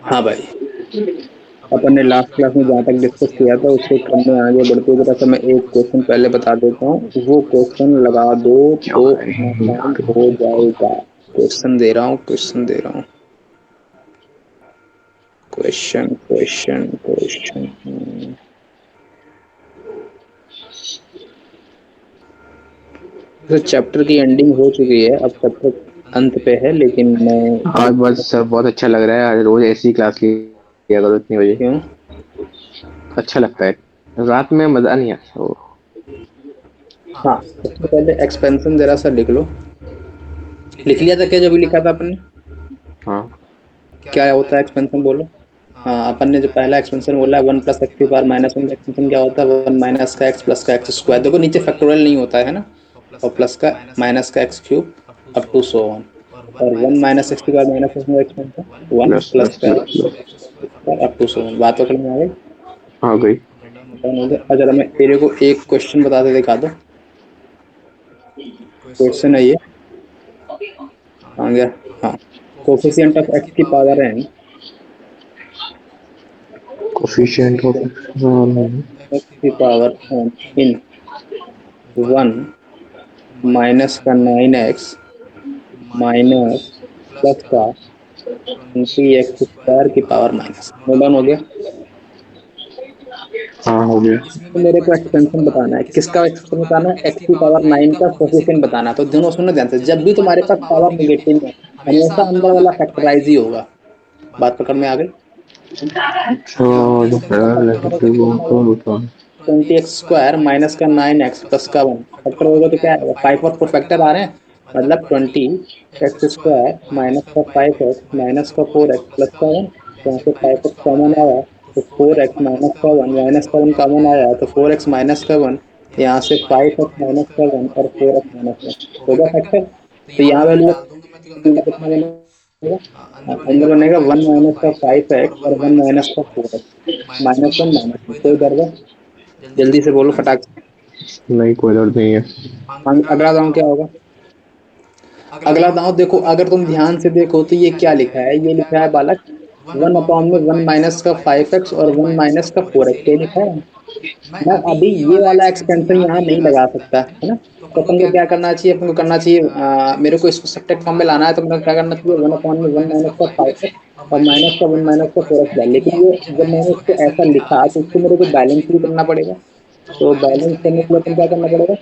हाँ भाई, अपन ने लास्ट क्लास में जहाँ तक डिस्कस किया था उससे क्रम में आगे बढ़ते हुए तो मैं एक क्वेश्चन पहले बता देता हूँ, वो क्वेश्चन लगा दो क्या तो है आसान हो जाएगा। क्वेश्चन दे रहा हूँ, क्वेश्चन दे रहा हूँ, क्वेश्चन क्वेश्चन क्वेश्चन। तो चैप्टर की एंडिंग हो चुकी है, अब चैप्टर अंत पे है, लेकिन मैं आज बस सर बहुत अच्छा लग रहा है। आज रोज ऐसी क्लास लिया करो इतनी बजे, क्यों? अच्छा लगता है। रात में मजा नहीं आता वो। हाँ, सबसे पहले एक्सपेंशन जरा सा लिख लो। लिख लिया था क्या जब भी लिखा था अपन ने? हाँ, क्या होता है एक्सपेंशन बोलो। हाँ, अपन ने जो पहला एक्सपेंशन बोला है 1 + x⁻−1 का एक्सपेंशन क्या होता है? 1 - का x प्लस का एक्स स्क्वायर। देखो नीचे फैक्टोरियल नहीं होता है ना, और प्लस का माइनस का x cube up to so on. और 1 - x⁻−1 का एक्सपेंशन 1 प्लस प्लस प्लस का plus x plus up to so on. बात पकड़ में आ गई? आ गई। डन हो गया। और जरा मैं तेरे को एक क्वेश्चन बता दे, दिखा दो। क्वेश्चन है ये, आ गया। हाँ, कोफिशिएंट ऑफ x की power n, coefficient of x की पावर n इन 1 -9x माइनस प्लस का 20x² की पावर माइनस। नोट डाउन हो गया? हाँ हो गया। तो मेरे को एक्सपेंशन बताना है, किसका एक्सपेंशन बताना है? x की पावर 9 का कोफिशिएंट बताना है। तो दोनों सुनो ध्यान से, जब भी तुम्हारे पास पावर नेगेटिव है हमेशा अंदर वाला फैक्टराइज ही होगा। बात पकड़ में आ गई? अच्छा, जो पहला नेगेटिव हो तो होता है। 20x² माइनस का 9x प्लस का 1 फैक्टर होगा तो क्या आएगा? 5 और 4 फैक्टर आ रहे हैं, मतलब 20x² माइनस का 5x माइनस का 4x प्लस का 1। यहाँ से 5x कॉमन आया तो 4x माइनस का 1 माइनस का 1 कॉमन आया तो 4x माइनस का 1। यहाँ से 5x माइनस का 1 और 4x माइनस का 1 होगा फैक्टर। तो यहाँ वैल्यू कितना बनेगा? अंदर बनेगा 1 - का 5x और 1 - का 4x, -1 -1 कोई दर्द है? जल्दी से बोलो फटाक से। नहीं, कोई दर्द नहीं है। अगला दांव क्या होगा? अगला दांव देखो, अगर तुम ध्यान से देखो तो ये क्या लिखा है? ये लिखा है बालक 1/(1 - का 5x और 1 - का 4x), ये लिखा है। मैं अभी ये वाला एक्सपेंशन यहाँ नहीं लगा सकता है ना, तो अपन को क्या करना चाहिए? अपन को करना चाहिए मेरे को इसको सब्ट्रैक्ट फॉर्म में लाना है, तो मेरे को क्या करना चाहिए? 1/(1 - का 5x और -1 - का 4x लेकिन ये जब मैंने इसको ऐसा लिखा तो इसको मेरे को बैलेंस भी करना पड़ेगा। तो बैलेंस करने के लिए अपन क्या करना पड़ेगा?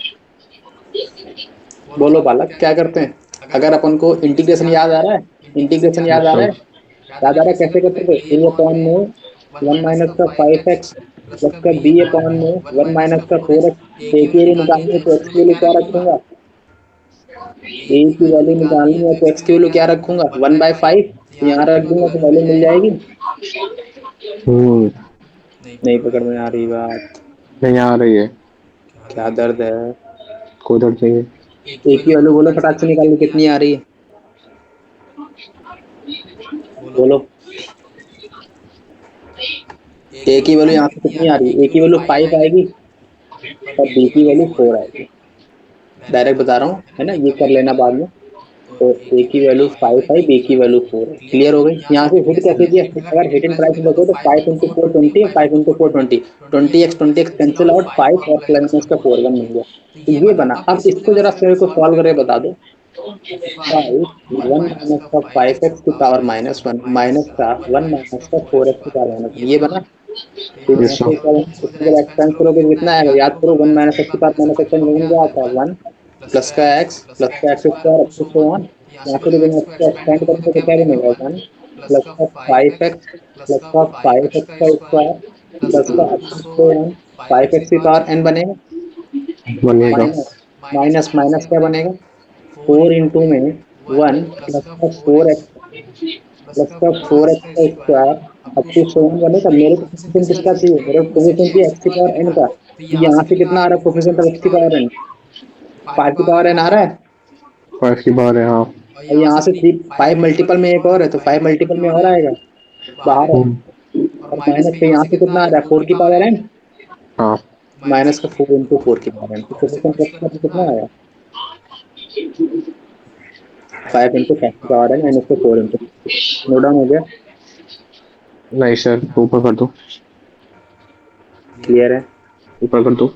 बोलो बालक, क्या करते हैं? अगर अपन को इंटीग्रेशन याद आ रहा है, इंटीग्रेशन याद आ रहा है, याद आ रहा है कैसे करते थे? a/में 1 - का 5x प्लस का b/में 1 - का 4x। एक ही वैल्यू निकालनी है तो x की वैल्यू क्या रखूंगा? a की वैल्यू निकालनी है तो x की वैल्यू क्या रखूंगा? 1/5। यहाँ रख दूंगा तो वैल्यू मिल जाएगी। हम्म। नहीं पकड़ में आ रही बात? नहीं आ रही है। क्या दर्द है? कोई दर्द नहीं है। a की वैल्यू बोलो फटाक से निकाल लो, कितनी आ रही है? बोलो। a की वैल्यू यहाँ से कितनी आ रही है? a की वैल्यू 5 आएगी और b की वैल्यू 4 आएगी। डायरेक्ट बता रहा हूँ, है ना, ये कर लेना बाद में। तो ए की वैल्यू 5 है, बी की वैल्यू 4 है। क्लियर हो गई? यहाँ से हिट कैसे दिया? अगर हिट एंड प्राइस देखो तो 5 × 4 20, 5 × 4 20, 20x कैंसिल आउट, 5 और प्लस का 4 1 मिल गया। तो ये बना। अब इसको जरा मेरे को सॉल्व करके बता दो। 5 1 - का 5x की पावर -1 माइनस का 1 - का 4x की पावर -1, ये बना। तो यहाँ यस से सर। इसको जब एक्सपेंड करोगे तो कितना आएगा? याद करो, 1 - x की पावर -x का निगम क्या आता है? 1 प्लस का x square up to so on. यहाँ से जब इसको एक्सपेंड करेंगे तो क्या बनेगा? 1 प्लस का 5x प्लस का 5x का स्क्वायर प्लस का up to so on 5x की पावर n बनेगा। बनेगा। माइनस माइनस माइनस क्या बनेगा? 4 इंटू में 1 प्लस का 4x का स्क्वायर अप टू 7 बनेगा। मेरे को कोफिशिएंट किसका चाहिए? मेरे को कोफिशिएंट चाहिए x की पावर n का। तो यहाँ से कितना आ रहा है कोफिशिएंट ऑफ x की पावर n? 5 की पावर n आ रहा है। फर्स्ट की बार है, हाँ। और यहाँ से 5 मल्टीपल में एक और है तो 5 मल्टीपल में और आएगा, बाहर है। और माइनस पे यहाँ से कितना आ रहा है? 4 की पावर n, हाँ। माइनस का 4 इंटू 4 की पावर n, तो कोफिशिएंट x का कितना आया? 5 इंटू 5 की पावर n माइनस का 4 इंटू। नोट डाउन हो गया? नहीं सर, ऊपर कर दो, क्लियर है? ऊपर कर दो।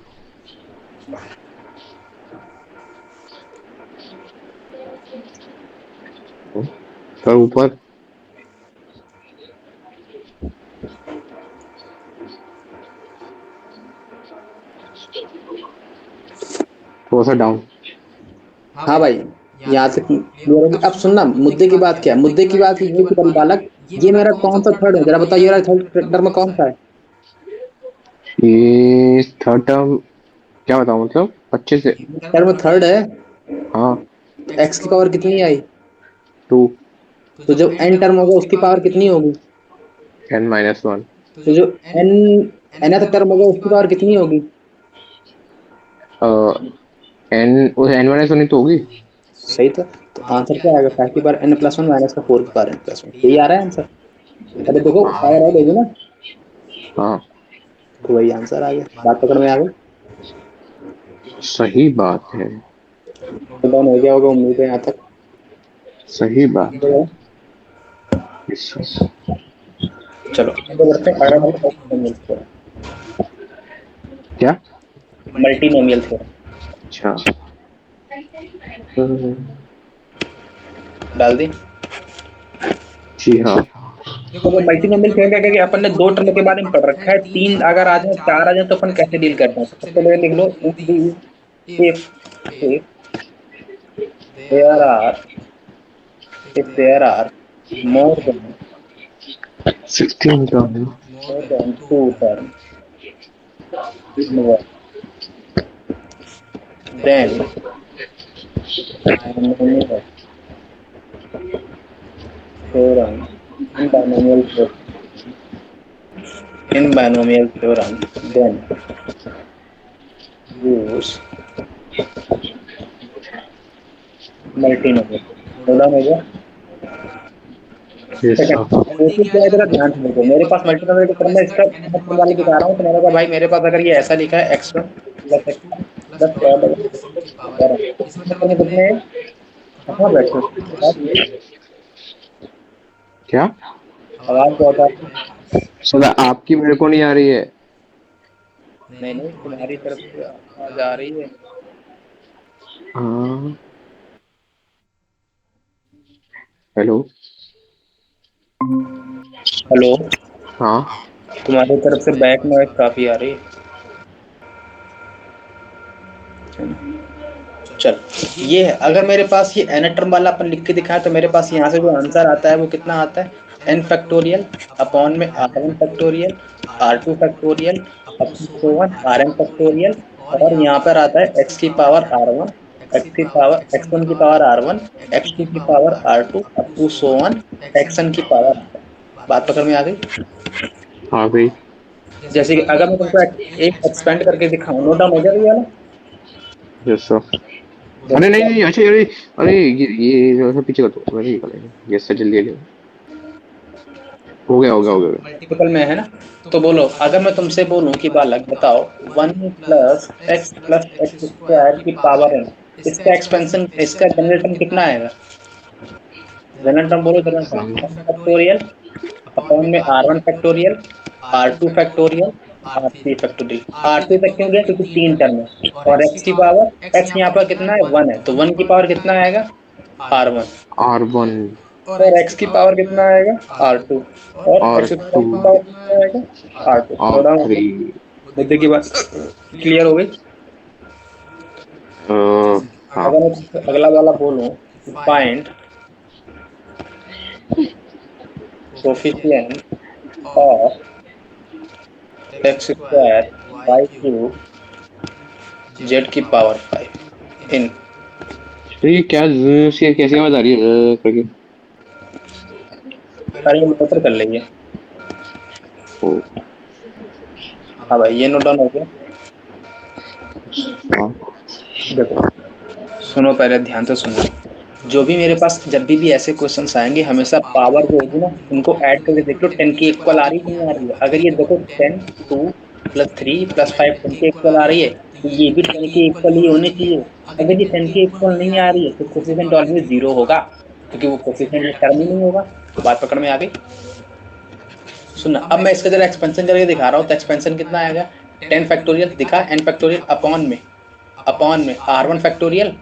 सर ऊपर। थोड़ा सा डाउन। हाँ भाई, यहाँ से क्लियर होगी। अब सुनना, मुद्दे की बात क्या है? मुद्दे की बात ये है कि बड़ी बालक, ये मेरा कौन सा थर्ड है? जरा बताओ, ये थर्ड टर्म कौन सा है? ये थर्ड टर्म, क्या बताऊं मतलब अच्छे से। टर्म थर्ड है। हाँ। तो एक्स की पावर कितनी आई? 2। तो जब एन टर्म होगा उसकी पावर कितनी होगी? n-1। तो जो एन nth टर्म होगा उसकी पावर कितनी होगी? एन, उस n-1 तो होगी। सही। तो आंसर क्या आएगा? 5 की पावर n+1 माइनस का 4 की पावर n+1, यही आ रहा है आंसर। अरे देखो, पावर ऐड होगी ना, हाँ, तो वही आंसर आ गया। बात पकड़ में आ गई। सही बात है। तो डाउन हो गया होगा, उम्मीद है यहाँ तक। सही बात है। तो चलो आगे बढ़ते हैं। अगला वाला पॉलिनोमियल थ्योरम, क्या? Multinomial theorem. अच्छा। डाल दी। जी हाँ। तो मल्टीनोमियल थ्योरम क्या क्या अपन ने दो टर्म के बारे में पढ़ रखा है, तीन अगर आ जाए, चार आ जाए, तो अपन कैसे डील करते हैं? तो सबसे पहले लिख लो, if if there are if there are more than 16 term. Two term in one, then binomial theorem in binomial theorem then use multinomial. बोला हो गया। Yes second, sir. कोशिश क्या है, जरा ध्यान से देखो। मेरे पास मल्टीनोमियल के क्रम में इसका नंबर वाले दिखा रहा हूँ, तो मैंने कहा भाई मेरे पास अगर ये ऐसा लिखा है x1 प्लस x2 प्लस क्या बड़ा, इसमें कितने हैं? कहाँ बैठे हो? क्या? आवाज बहुत आ रही है। सर आपकी मेरे को नहीं आ रही है। नहीं नहीं, तुम्हारी तरफ से आवाज आ रही है। हाँ। हेलो। हेलो। हाँ। तुम्हारी तरफ से बैक नॉइज काफी आ रही है। चल, ये है। अगर मेरे पास ये एन टर्म वाला अपन लिख के दिखाए, तो मेरे पास यहाँ से जो आंसर आता है वो कितना आता है? एन फैक्टोरियल अपॉन में R1 factorial, R2 factorial, up to so on Rn factorial. और यहाँ पर आता है x की पावर R1, x की पावर x1 की पावर R1, x2 की power R2, up to so on xn की पावर R1। बात पकड़ में आ गई? आ गई। जैसे कि अगर मैं तुमको एक एक्सपेंड करके दिखाऊं, नोट डाउन हो गया ये वाला? Yes sir. अरे नहीं नहीं, अच्छा, अरे अरे ये जो है पीछे कर दो, वही निकलेगा। यस सर, जल्दी जल्दी। हो गया। मल्टीपल में है ना? तो बोलो, अगर मैं तुमसे बोलूं कि बालक बताओ, 1 + x + x² की पावर n, इसका एक्सपेंशन, इसका जनरल टर्म कितना आएगा? जनरल टर्म बोलो, जनरल टर्म फैक्टोरियल अपॉन में R1 factorial, R2 factorial, R3 factorial. R3 तक क्यों गया? क्योंकि तीन टर्म है। और x की पावर, x यहाँ पर कितना है? 1 है, तो 1 की पावर कितना आएगा? R1। R1। और x की पावर कितना आएगा? R2। और आर x टू। स्क्वायर की पावर कितना आएगा? R2। आर थोड़ा थ्री मुद्दे की बात क्लियर हो गई। हाँ। अगर मैं तुमसे अगला वाला बोलूं, find coefficient of x² y³ z की पावर 5 इन, तो ये क्या कैसी आवाज आ रही है करके? अरे ये मोटर कर रही है। ओ। हाँ भाई, ये नोट डाउन हो गया। हाँ। देखो, सुनो, पहले ध्यान से सुनो। जो भी मेरे पास जब भी ऐसे क्वेश्चंस आएंगे, हमेशा पावर जो होगी ना, उनको ऐड करके देख लो। 10 की इक्वल आ रही है, नहीं आ रही है? अगर ये देखो 10 2 + 3 + 5 10 की इक्वल आ रही है, तो ये भी 10 की इक्वल ही होनी चाहिए। अगर ये 10 की इक्वल नहीं आ रही है, तो कोफिशिएंट ऑलवेज 0 होगा, क्योंकि वो कोफिशिएंट टर्म ही नहीं होगा। तो बात पकड़ में आ गई। सुनना, अब मैं इसका जरा एक्सपेंशन करके दिखा रहा हूँ, तो एक्सपेंशन कितना आएगा, 10 फैक्टोरियल दिखा, n फैक्टोरियल अपॉन में r1 फैक्टोरियल,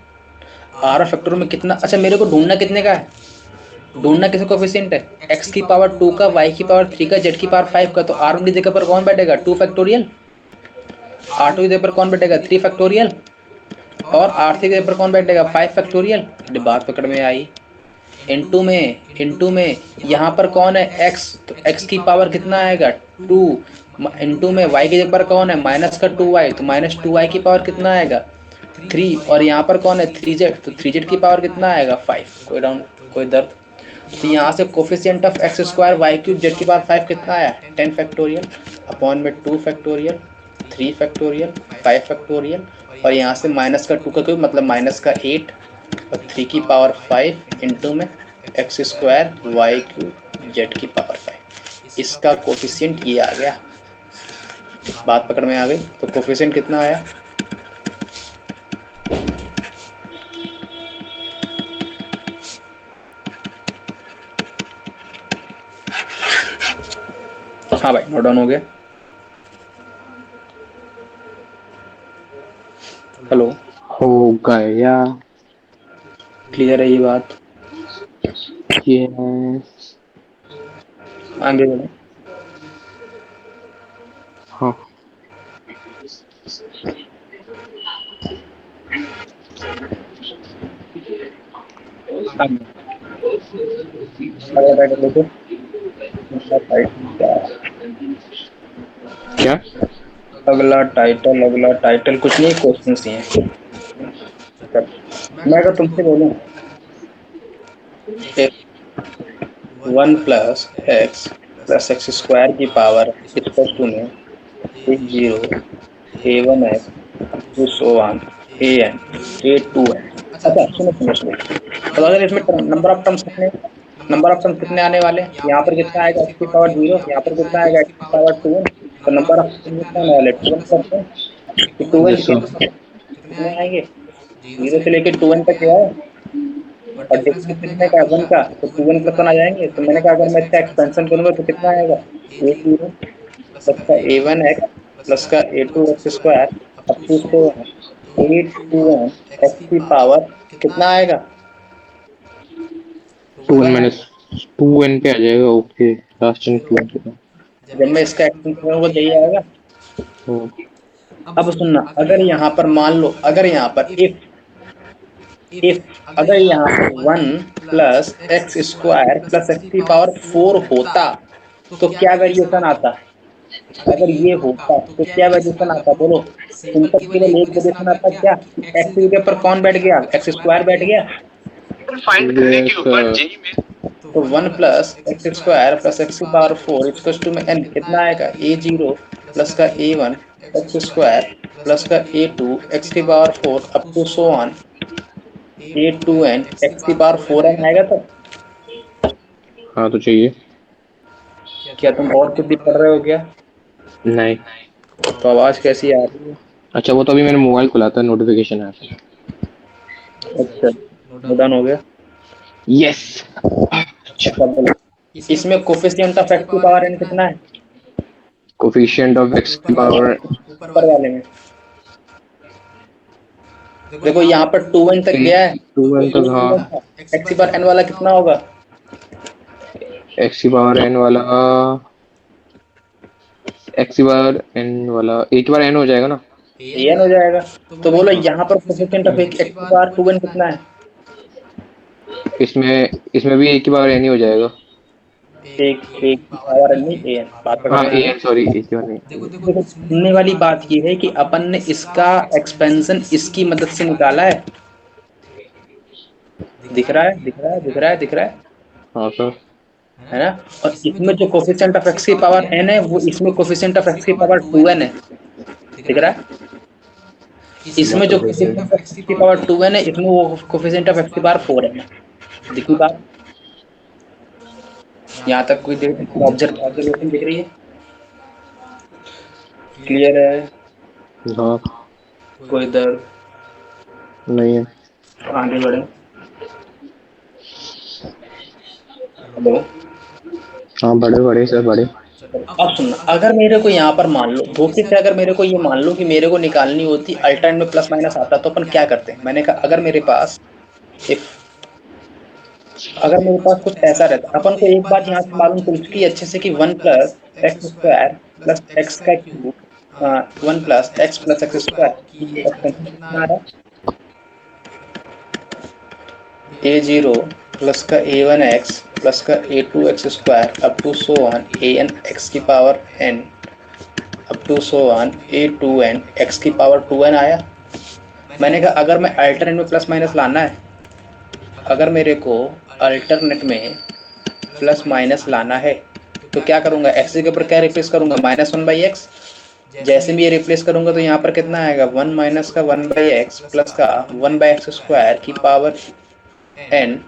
r1 फैक्टोरियल में कितना, अच्छा मेरे को ढूंढना कितने का है, ढूंढना किसे कोफिशिएंट है, x की पावर 2 का, y की पावर 3 का, z की पावर 5 का, तो r1 की जगह पर कौन बैठेगा, 2 फैक्टोरियल, r2 की जगह पर कौन बैठेगा, 3 फैक्टोरियल, और r3 की जगह पर कौन बैठेगा, 5 फैक्टोरियल। बात पकड़ में आई। इनटू में यहाँ पर कौन है, x, तो x की पावर कितना आएगा 2, इनटू में y की जगह पर कौन है माइनस का 2y, तो माइनस 2y की पावर कितना आएगा 3, और यहाँ पर कौन है 3z, तो 3z की पावर कितना आएगा 5। कोई डाउन, कोई दर्द। तो यहाँ से coefficient of x square y cube z की पावर 5 कितना आया, 10 फैक्टोरियल अपॉन में 2 फैक्टोरियल, 3 फैक्टोरियल, 5 फैक्टोरियल, और यहाँ से माइनस का 2 का क्यूब मतलब माइनस का 8, और 3 की पावर 5 इंटू में x square y cube z की पावर 5। इसका कोफिशिएंट ये आ गया। बात पकड़ में आ गई। तो कोफिशिएंट कितना आया, हाँ भाई नोट डाउन हो गया। हेलो, हो गया। क्लियर है ये बात, ये आगे बढ़ो। हाँ आगे अगला टाइटल देखो, क्या? अगला टाइटल कुछ नहीं, क्वेश्चन ही है। मैं अगर तुमसे बोलूं 1 + x स्क्वायर की पावर इक्वल टू में a0 a1x to so on an a2n। अच्छा सुनो, तो अगर इसमें नंबर ऑफ टर्म्स कितने आने वाले हैं, यहाँ पर कितना आएगा x की पावर 0, यहाँ पर कितना आएगा x की पावर 2n, तो नंबर ऑफ टर्म्स कितने आने वाले 2n, 2n यस सर। कितने आएंगे, 0 से लेके 2n तक क्या है, और डिफरेंस कितने का है 1 का, तो 2n + 1 आ जाएंगे। तो मैंने कहा अगर मैं इसका एक्सपेंशन करूंगा तो कितना आएगा, a0 प्लस का a1x प्लस का a2x स्क्वायर अप टू से a2n x की पावर कितना आएगा, 2n माइनस 2n पे आ जाएगा। ओके, लास्ट इन 2n पे था। जब मैं इसका एक्सपेंशन करूंगा तो यही आएगा। तो अब सुनना, अगर यहाँ पर मान लो, अगर यहाँ पर इफ अगर यहाँ पर 1 + x स्क्वायर प्लस x की पावर 4 होता तो क्या वेरिएशन आता, अगर ये होता तो क्या वेरिएशन आता बोलो, सिंपल केवल एक वेरिएशन आता, क्या एक्स की जगह पर कौन बैठ गया, एक्स स्क्वायर बैठ गया, फाइंड करने के ऊपर जी में तो 1 + x स्क्वायर प्लस x की पावर 4 इक्वल टू में n कितना आएगा, a0 प्लस का a1 x स्क्वायर प्लस का a2 x की power 4 up to so on a2n x की पावर 4n आएगा। तो हाँ तो चाहिए। क्या तुम और कुछ भी पढ़ रहे हो क्या, नहीं। तो आवाज कैसी आ रही है, अच्छा, वो तो अभी मैंने मोबाइल खुला था, नोटिफिकेशन आया था। अच्छा डन हो गया। यस। अच्छा बोलो, इसमें कोफिशिएंट ऑफ एक्स की पावर n कितना है, कोफिशिएंट ऑफ x की पावर ऊपर वाले में देखो यहाँ पर 2n तक गया है, 2n तक, हाँ। एक्स की पावर n वाला कितना होगा, x की पावर n वाला, x की पावर n वाला a की पावर n हो जाएगा ना। an हो जाएगा। तो बोलो यहाँ पर कोफिशिएंट ऑफ एक्स की पावर 2n कितना है, इसमें इसमें भी a की पावर n ही हो जाएगा। एक एक की पावर n नहीं an, बात पकड़ हाँ में a आ गई। n, सॉरी, a की पावर नहीं। देखो सुनने वाली बात ये है कि अपन ने इसका एक्सपेंशन इसकी मदद से निकाला है, दिख रहा है, दिख रहा है, दिख रहा है, दिख रहा है हाँ सर। है ना। और इसमें जो कोफिशिएंट ऑफ एक्स की पावर n है वो इसमें कोफिशिएंट ऑफ एक्स की पावर 2n है, दिख रहा है, इसमें जो कोफिशिएंट ऑफ एक्स की पावर 2n है इसमें वो कोफिशिएंट ऑफ एक्स की पावर 4n है। दिखी बात, यहाँ तक कोई ऑब्जर्वेशन दिख रही है, क्लियर है, हाँ। कोई दर्द, नहीं है। आगे बढ़े। हेलो, हाँ, बड़े बड़े सर, बड़े। अब सुनना, अगर मेरे को यहाँ पर मान लो धोखे से, अगर मेरे को ये मान लो कि मेरे को निकालनी होती अल्टरनेट में प्लस माइनस आता, तो अपन क्या करते हैं? मैंने कहा अगर मेरे पास इफ अगर मेरे पास कुछ ऐसा रहता, अपन को एक बात यहाँ से मालूम चल चुकी है अच्छे से कि one plus x square plus x का cube, one plus x square, ये एक्सटेंशन कितना आ रहा है? ए जीरो प्लस का ए वन एक्स प्लस का a two x square up to so on a n x की power n up to so on a two n x की power two n आया। मैंने कहा अगर मैं alternate में प्लस माइनस लाना है, अगर मेरे को अल्टरनेट में प्लस माइनस लाना है तो क्या करूंगा? एक्स के ऊपर क्या रिप्लेस करूंगा? Minus one by x. जैसे भी ये रिप्लेस करूंगा तो यहाँ पर कितना आएगा? वन माइनस का वन बाई एक्स प्लस का वन बाई एक्स स्क्वायर की पावर एन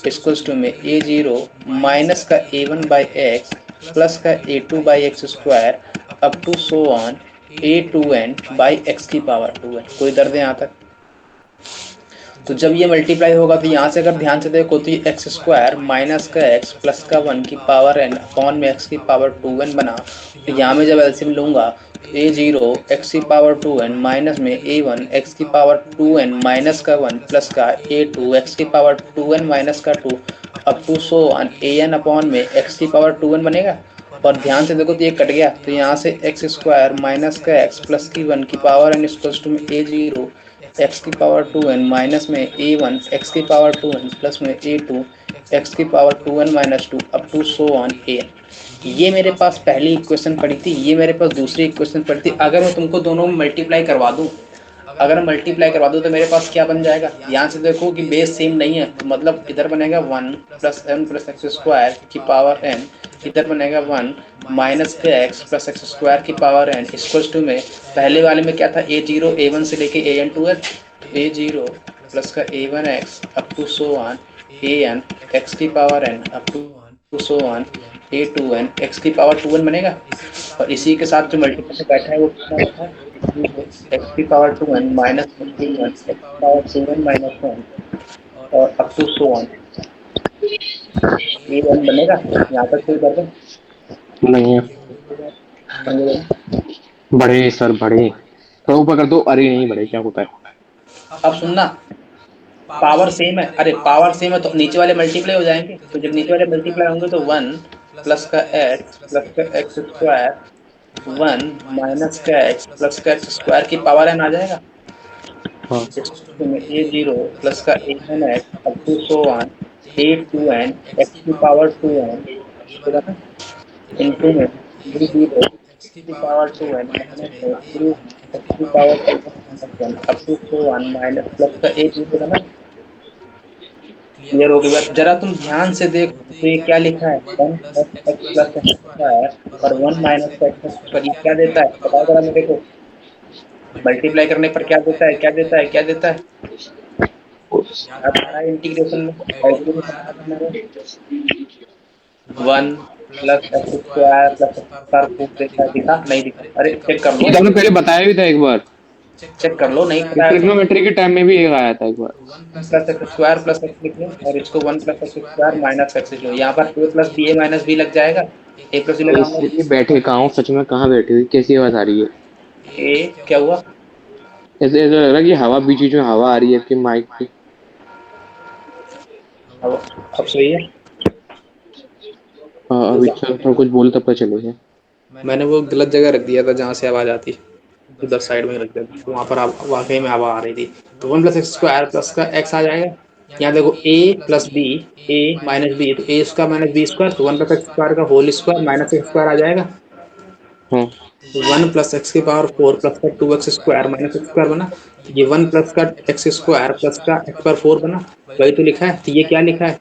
इक्वल्स टू में ए जीरो माइनस का a one by x plus का a two by x square up to so on a two n by x की power two n. कोई दर्द है यहाँ तक? तो जब ये मल्टीप्लाई होगा तो यहाँ से अगर ध्यान से देखो तो ये एक्स स्क्वायर माइनस का एक्स प्लस का वन की पावर एन अपॉन में एक्स की पावर टू एन बना। तो यहाँ में जब एलसीएम लूंगा तो ए जीरो एक्स की पावर टू एन माइनस में ए वन एक्स की पावर टू एन माइनस का वन प्लस का ए टू एक्स की पावर टू एन माइनस का two up to so on a n upon में x की power two n बनेगा। और ध्यान से देखो तो ये कट गया, तो यहाँ से एक्स स्क्वायर माइनस का एक्स प्लस की वन की power n equals to a zero x की पावर टू एन माइनस में ए वन एक्स की पावर टू एन प्लस में ए टू एक्स की power two n minus two up to so on a n. ये मेरे पास पहली equation पड़ी थी, ये मेरे पास दूसरी इक्वेशन पड़ी थी। अगर मैं तुमको दोनों में मल्टीप्लाई करवा दूं, अगर मल्टीप्लाई करवा दूं तो मेरे पास क्या बन जाएगा? यहाँ से देखो कि बेस सेम नहीं है, तो मतलब इधर बनेगा one plus n plus x square की पावर एन, इधर बनेगा वन माइनस के एक्स प्लस एक्स स्क्वायर की पावर एन इक्वल्स टू में पहले वाले में क्या था? ए जीरो ए वन से लेके a n to h, a zero plus का a one x up to so on a n x की power n up to so on a two n x की पावर टू एन बनेगा। और इसी के साथ जो मल्टीप्लाई बैठा है वो कितना बैठा है? एक्स की power two n minus one x की power two n minus one और up to so on a one बनेगा। यहाँ तक कोई बात है? नहीं है, बढ़े सर बढ़े, तो ऊपर कर दो। अरे नहीं बढ़े, क्या होता है? अब सुनना, पावर सेम है, अरे पावर सेम है तो नीचे वाले मल्टीप्लाई हो जाएंगे। तो जब नीचे वाले मल्टीप्लाई होंगे तो वन प्लस का एक्स स्क्वायर वन माइनस का एक्स स्क्वायर की पावर एन आ जाएगा। हाँ ए जीरो प्लस का a n x up to so on a two n x की पावर टू एन इंटू में ए जीरो की पावर टू एन माइनस में ए एक्स की power two n minus one up to so on minus plus का a zero ना। Clear हो गई बात? जरा तुम ध्यान से देखो तो ये क्या लिखा है? One plus x plus x square और वन माइनस एक्स पर ये क्या देता है? बताओ जरा मेरे को। मल्टीप्लाई करने पर क्या देता है? क्या देता है? क्या देता है? अब आ रहा है इंटीग्रेशन में, आइडिया में कितना करना है? One plus x square plus x पर फोर देता है। दिखा नहीं दिखा? अरे चेक कर लो, ये तो हमने पहले बताया भी था एक बार, चेक कर लो, नहीं पता है तो ट्रिग्नोमेट्री के टाइम में भी एक आया था एक बार। Plus x square plus x लिख लो और इसको one plus x square minus x लिख लो। यहाँ पर a plus b a minus b लग जाएगा, ए प्लस बी लगाऊंगा इसलिए बैठे कहाँ हूँ सच में, कहाँ बैठे हुई, कैसी आवाज आ रही है? ए क्या हुआ? ऐसे ऐसा लग रहा है कि हवा बीच बीच में हवा आ रही है आपके माइक की। अब सही है। हाँ अभी थोड़ा कुछ बोल तब पता चलेगा। मैंने वो गलत जगह रख दिया था जहाँ से आवाज आती, उधर साइड में रख दिया था, तो वहाँ पर वाकई में आवाज आ रही थी। तो one plus x square plus का एक्स आ जाएगा। यहाँ देखो a plus b, a minus b, तो a square minus b square, तो वन प्लस एक्स स्क्वायर का whole square minus x square आ जाएगा। हाँ वन प्लस एक्स की पावर फोर प्लस का two x square minus x square बना। तो ये वन प्लस का एक्स स्क्वायर प्लस का एक्स पावर फोर बना, वही तो लिखा है। तो ये क्या लिखा है?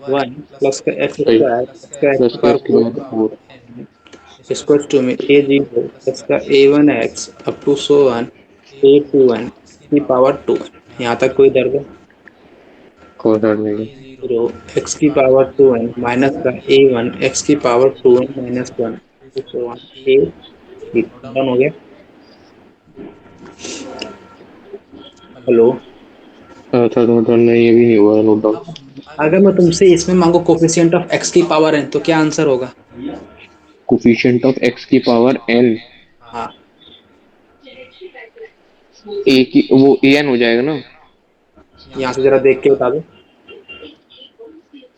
वन प्लस का एक्स सही, स्क्वायर प्लस का एक्स प्लस का power square four. Four equal to में ए जीरो प्लस का a one x up to so on a two one की पावर टू। यहाँ तक कोई दर्द है? कोई डर नहीं। जीरो एक्स की पावर टू एन माइनस का ए वन एक्स की power two n minus one to so on a done हो गया। हेलो, अच्छा तो नहीं, ये भी नहीं हुआ नोट डाउन। अगर मैं तुमसे इसमें मांगू कोफिशिएंट ऑफ एक्स की पावर एन तो क्या आंसर होगा? कोफिशिएंट ऑफ x की पावर n, हाँ, a की वो an हो जाएगा ना। यहाँ से जरा देख के बता दो।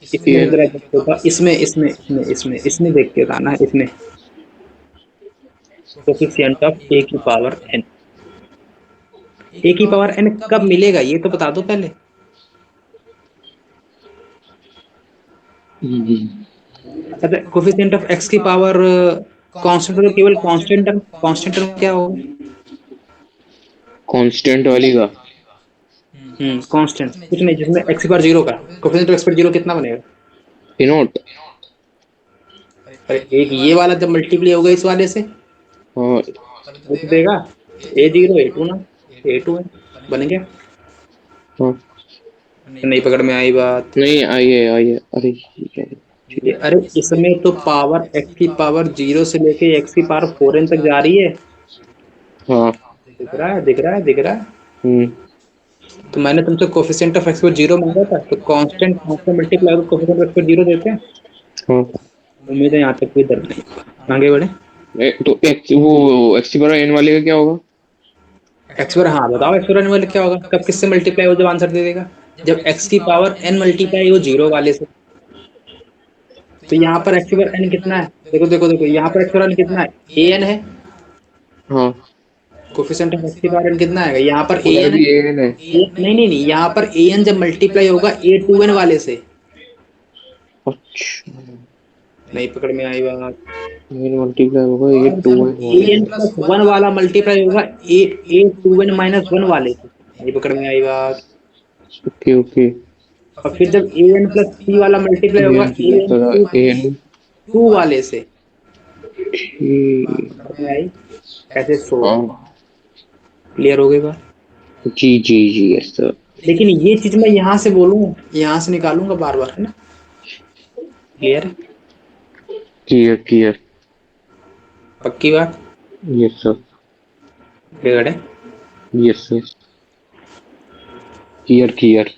इसमें an जरा देख के बता, इसमें देख के बताना है। इसमें कोफिशिएंट ऑफ ए की पावर n, ए की पावर n कब मिलेगा ये तो बता दो पहले। अच्छा, कोफिशिएंट ऑफ x की पावर कांस्टेंट, तो केवल कांस्टेंट टर्म क्या होगा? कांस्टेंट वाली का कांस्टेंट कुछ नहीं, जिसमें x की पावर जीरो का कोफिशिएंट ऑफ x पर जीरो कितना बनेगा? इनोट। अरे एक ये वाला जब मल्टीप्लाई होगा इस वाले से हाँ वो तो देगा ए जीरो ए टू ना, ए टू है बन गया। हाँ, नहीं पकड़ में आई बात। नहीं आइए अरे अरे इसमें तो पावर x की पावर जीरो से लेके x की पावर 4n तक जा रही है। हाँ। दिख रहा है। हम्म। तो मैंने तुमसे कोफिशिएंट ऑफ x को जीरो मांगा था, तो कांस्टेंट मल्टीप्लाई को कोफिशिएंट ऑफ x को जीरो देते हैं। हाँ उम्मीद है यहाँ तक कोई दर्द नहीं। आगे बढ़े। तो x वो x की पावर n वाले का क्या होगा? x पर, हाँ बताओ x पर n वाले क्या होगा, कब किससे मल्टीप्लाई हो जब आंसर दे देगा? जब x की पावर n मल्टीप्लाई हो जीरो वाले से। तो यहाँ पर x पर n कितना है? देखो यहाँ पर x पर n कितना है? an है। हाँ कोफिशिएंट ऑफ x की पावर n कितना है? यहाँ पर उधर an है। भी an है। नहीं, यहाँ पर an जब मल्टीप्लाई होगा a2n वाले से। अच्छा, नहीं पकड़ में आई बात। n मल्टीप्लाई होगा ये 2n an प्लस वन वाला मल्टीप्लाई होगा a2n माइनस वन वाले से। नहीं पकड़ में आई बात। Okay okay. और फिर जब an प्लस थ्री वाला मल्टीप्लाई होगा an टू वाले से। ठीक। पकड़ में आई ऐसे सो। हाँ क्लियर हो गई बात? जी यस सर। लेकिन ये चीज मैं यहाँ से बोलूँ, यहाँ से निकालूंगा बार बार, है ना? क्लियर है? क्लियर। पक्की बात? Yes sir. क्लियर है? Yes sir. क्लियर।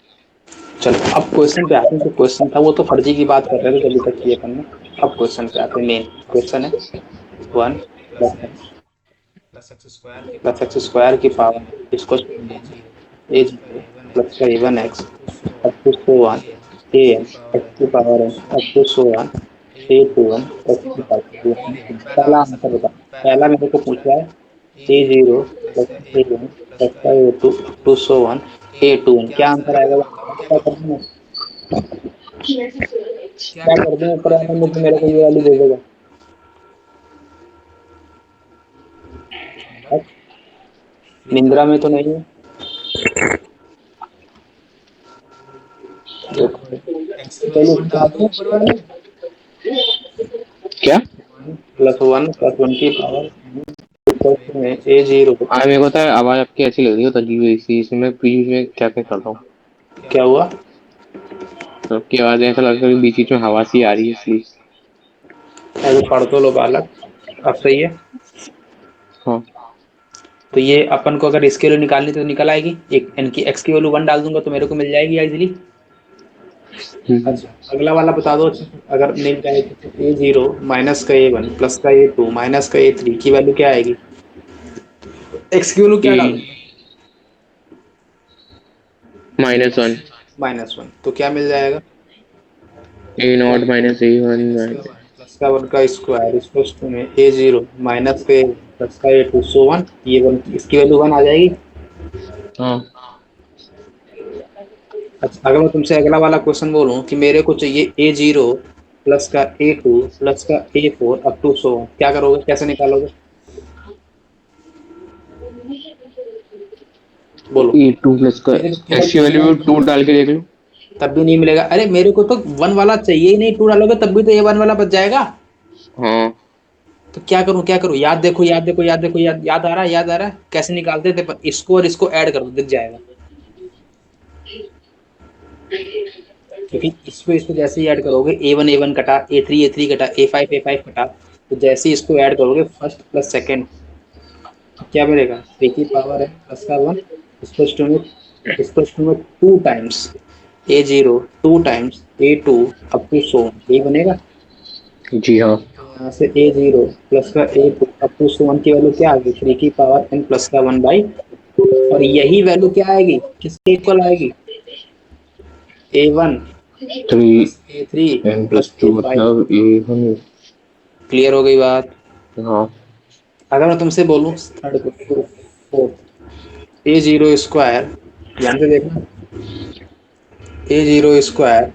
चलो अब क्वेश्चन पे आते हैं। तो क्वेश्चन था वो तो फर्जी की बात कर रहे थे अभी तक ये करना। अब क्वेश्चन पे आते हैं। मेन क्वेश्चन है 1 प्लस एक्स स्क्वायर की पावर इसको ए जीरो प्लस का a one x up to so on a n x की power n up to so on a two one x की पावर। पहला आंसर बता। पहला मेरे को पूछा है a zero plus a one plus का a two up to so on a two one. क्या आंसर आएगा? क्या कर दूँ? क्या कर दूँ? ऊपर वाला मुझे मेरे को ये वाली दे देगा। निंद्रा में तो नहीं है। चलो ऊपर वाले क्या? प्लस वन की पावर में ए जीरो। मेरे को पता है आवाज आपकी ऐसी लग रही हो तजी हुई सी, इसमें बीच में क्या कर रहा हूँ। क्या हुआ? तो आपकी आवाज ऐसा लग रहा है बीच में हवा सी आ रही है इसलिए। ऐसे पढ़ तो लो बालक। अब सही है। हाँ तो ये अपन को अगर इसके लिए निकालनी तो निकल आएगी। एक इनकी एक्स की वैल्यू 1 डाल दूंगा तो मेरे को मिल जाएगी इजीली। अच्छा अगला वाला बता दो। अगर मिल जाए तो ए जीरो माइनस का ए वन प्लस का ए टू माइनस का ए थ्री की वैल्यू क्या आएगी? एक्स की वैल्यू क्या डाल? -1 -1। तो क्या मिल जाएगा? a0 माइनस a1 प्लस का वन का स्क्वायर इक्वल्स टू में ए जीरो माइनस के प्लस का ए टू सो वन। ये वन इसकी वैल्यू 1 आ जाएगी। हाँ अच्छा अगर मैं तुमसे अगला वाला क्वेश्चन बोलूं कि मेरे को चाहिए ए जीरो प्लस का ए टू प्लस का a four up to so on, क्या करोगे? कैसे निकालोगे? बोलो। a2 प्लस का x की वैल्यू 2 डाल के देख लो। तब भी नहीं मिलेगा। अरे मेरे को तो 1 वाला चाहिए ही नहीं, 2 डालोगे तब भी तो ए 1 वाला बच जाएगा। हाँ तो क्या करूं? याद देखो, याद आ रहा है कैसे निकालते थे? पर इसको और इसको ऐड कर दो, दिख जाएगा। क्योंकि इसको जैसे ही ऐड करोगे ए वन कटा ए थ्री कटा ए फाइव कटा, तो जैसे ही इसको ऐड करोगे फर्स्ट प्लस सेकेंड क्या मिलेगा? ए की पावर है प्लस का वन इसको two times A0 2 times A2 up to so, यही बनेगा। जी हाँ यहाँ से a0 प्लस का a2 अप टू 1 की वैल्यू क्या आ गई 3 की पावर n प्लस का 1/2 और यही वैल्यू क्या आएगी किसके इक्वल आएगी a1 3 plus a3 n plus plus 2 a5। मतलब a1। क्लियर हो गई बात। हाँ अगर मैं तुमसे बोलूं थर्ड को फोर्थ a0 स्क्वायर ध्यान से देखना a0 स्क्वायर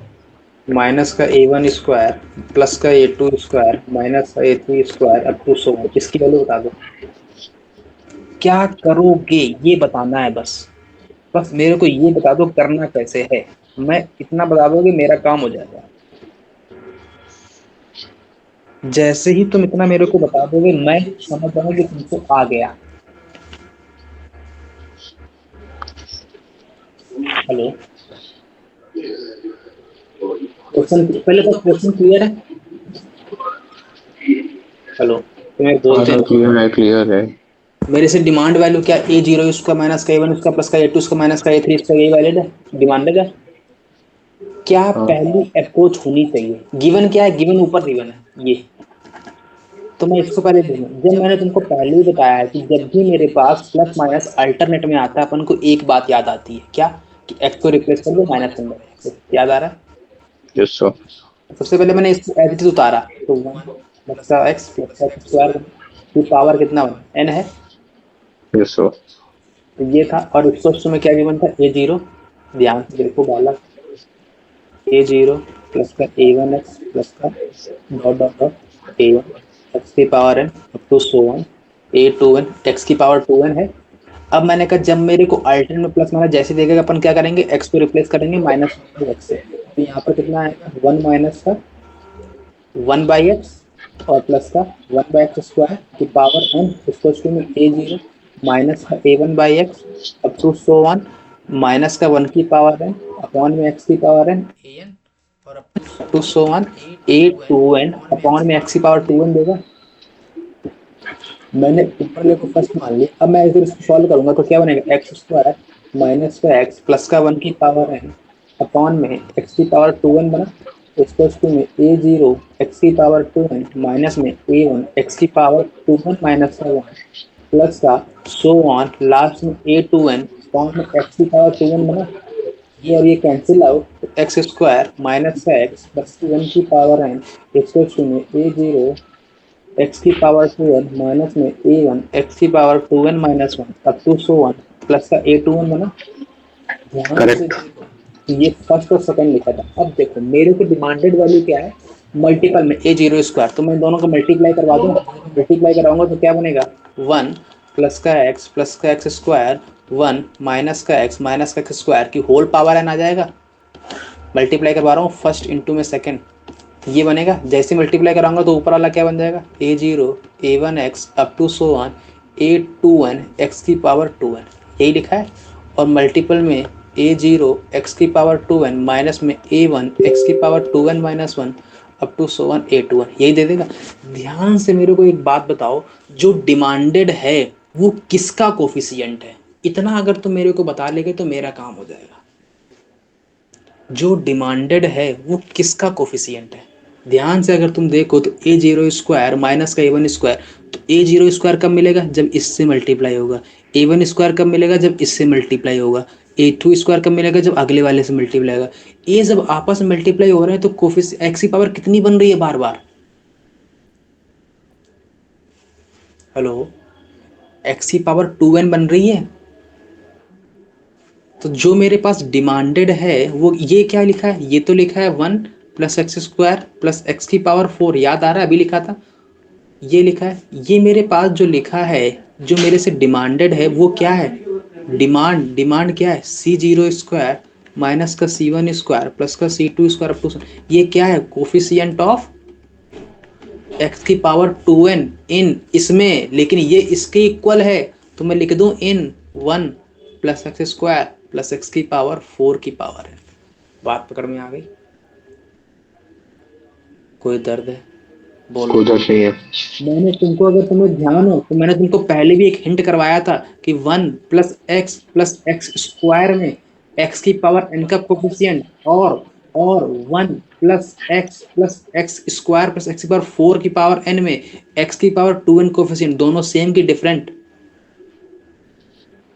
माइनस का a1 स्क्वायर प्लस का a2 स्क्वायर माइनस का a3 स्क्वायर अप टू 100 इसकी वैल्यू बता दो क्या करोगे ये बताना है बस। बस मेरे को ये बता दो करना कैसे है। मैं इतना बता दोगे मेरा काम हो जाएगा। जैसे ही तुम इतना मेरे को बता दोगे मैं समझ जाऊंगा कि तुमको आ गया। हेलो क्वेश्चन पहले तो क्वेश्चन क्लियर है। हेलो तुम्हें हाँ बोलते सर, हैं क्लियर है क्लियर है। मेरे से डिमांड वैल्यू क्या a0 उसका माइनस का a1 उसका प्लस का a2 उसका माइनस का a3 इसका यही वैलिड है डिमांडेड है। क्या हाँ पहली अप्रोच होनी चाहिए गिवन क्या है गिवन ऊपर गिवन है ये तो मैं इसको पहले दूंगा। जब मैंने तुमको पहले ही बताया है कि जब भी मेरे पास प्लस माइनस अल्टरनेट में आता है अपन को एक बात याद आती है क्या कि एक्स को रिप्लेस कर दो माइनस वन बाई एक्स याद आ रहा है। Yes sir. सबसे पहले मैंने इसको एज इट इज उतारा तो वन प्लस का एक्स प्लस का स्क्वायर की पावर कितना बना एन है। Yes sir. तो ये था और इस क्वेश्चन में क्या गिवन था a0 ध्यान से देखो बालक a0 प्लस का a1 एक्स प्लस का dot dot dot a1 x की power n up to so on a2n x की पावर 2n है। अब मैंने कहा जब मेरे को अल्टरनेट में प्लस माइनस जैसे देखेगा अपन क्या करेंगे एक्स को रिप्लेस करेंगे माइनस एक्स से तो यहाँ पर कितना आएगा वन माइनस का 1/x और प्लस का 1/x स्क्वायर की पावर n इसको में a0 माइनस का a1/x up to so on minus का 1 की पावर n अपॉन में x की पावर n an और up to so on a2n upon में x की पावर 2n देगा। मैंने ऊपर वाले को फर्स्ट मान लिया। अब मैं अगर इसको सॉल्व करूंगा तो क्या बनेगा एक्स स्क्वायर माइनस का एक्स प्लस का 1 की पावर n अपॉन में x की पावर 2n बना इसको में a0 x की पावर 2n माइनस में a1 x की पावर 2n माइनस का 1 प्लस का सो ऑन लास्ट में a2n अपॉन में x की पावर 2n बना ये और ये कैंसिल आउट तो एक्स स्क्वायर माइनस का एक्स प्लस 1 की पावर n इसको में a0 एक्स की पावर 2n माइनस में a1 एक्स की power 2n minus 1 up to so on plus का a2n बना। ध्यान से करेक्ट। देखो ये फर्स्ट और सेकंड लिखा था। अब देखो मेरे को डिमांडेड वैल्यू क्या है मल्टीपल में a0 स्क्वायर तो मैं दोनों को मल्टीप्लाई करवा दूं मल्टीप्लाई कराऊंगा तो क्या बनेगा 1 प्लस का एक्स स्क्वायर 1 माइनस का एक्स स्क्वायर की होल पावर n आ जाएगा। मल्टीप्लाई करवा रहा हूँ फर्स्ट इंटू में सेकंड ये बनेगा जैसे मल्टीप्लाई कराऊंगा तो ऊपर वाला क्या बन जाएगा a0 a1 x up to so on a2n x की पावर 2n यही लिखा है और मल्टीपल में a0 एक्स की पावर 2n माइनस में a1 एक्स की power 2n minus 1 up to so on a2n यही दे देगा। ध्यान से मेरे को एक बात बताओ जो डिमांडेड है वो किसका कोफिशिएंट है इतना अगर तुम मेरे को बता लेगे तो मेरा काम हो जाएगा। जो डिमांडेड है वो किसका कोफिशिएंट है ध्यान से अगर तुम देखो तो a0 स्क्वायर माइनस का a1 स्क्वायर तो a0 स्क्वायर कब मिलेगा जब इससे मल्टीप्लाई होगा a1 स्क्वायर कब मिलेगा जब इससे मल्टीप्लाई होगा a2 स्क्वायर कब मिलेगा जब अगले वाले से मल्टीप्लाई होगा। ये जब आपस में मल्टीप्लाई हो रहे हैं तो कोफिशिएंट एक्स की पावर कितनी बन रही है बार बार हेलो एक्स की पावर 2n बन रही है। तो जो मेरे पास डिमांडेड है वो ये क्या लिखा है ये तो लिखा है 1 plus x square plus x की पावर 4 याद आ रहा है अभी लिखा था ये लिखा है। ये मेरे पास जो लिखा है जो मेरे से डिमांडेड है वो क्या है डिमांड क्या है c0 स्क्वायर माइनस का c1 स्क्वायर प्लस का c2 स्क्वायर अप टू ये क्या है कोफिशिएंट ऑफ एक्स की पावर 2n इन इसमें लेकिन ये इसके इक्वल है तो मैं लिख दूं इन 1 plus x square plus x की पावर 4 की पावर है। बात पकड़ में आ गई कोई दर्द है बोलो। कोई दर्द नहीं है। मैंने तुमको अगर तुम्हें ध्यान हो तो मैंने तुमको पहले भी एक हिंट करवाया था कि 1 प्लस एक्स स्क्वायर में एक्स की पावर n का कोफिशिएंट और और 1 plus x square plus x की पावर 4 की पावर n में x की पावर 2n कोफिशिएंट दोनों सेम की डिफरेंट?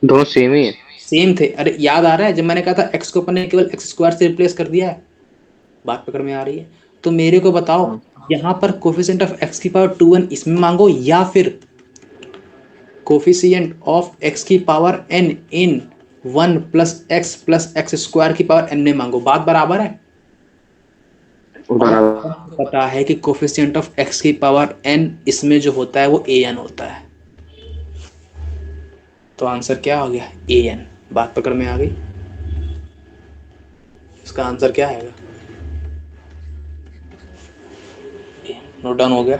दोनों सेम ही है। सेम थे। अरे याद आ रहा है जब मैंने कहा था x को अपन ने केवल एक्स स्क्वायर से रिप्लेस कर दिया है? बात पकड़ में आ रही है? तो मेरे को बताओ यहाँ पर कोफिशिएंट ऑफ x की पावर 2n इसमें मांगो या फिर कोफिशिएंट ऑफ x की पावर n इन 1 प्लस एक्स स्क्वायर की पावर n में मांगो। बात बराबर है? बराबर। पता है कि कोफिशिएंट ऑफ x की पावर n इसमें जो होता है वो an होता है। तो आंसर क्या हो गया? an। बात पकड़ में आ गई? इसका आंसर क्या आएगा? नोट डाउन हो गया?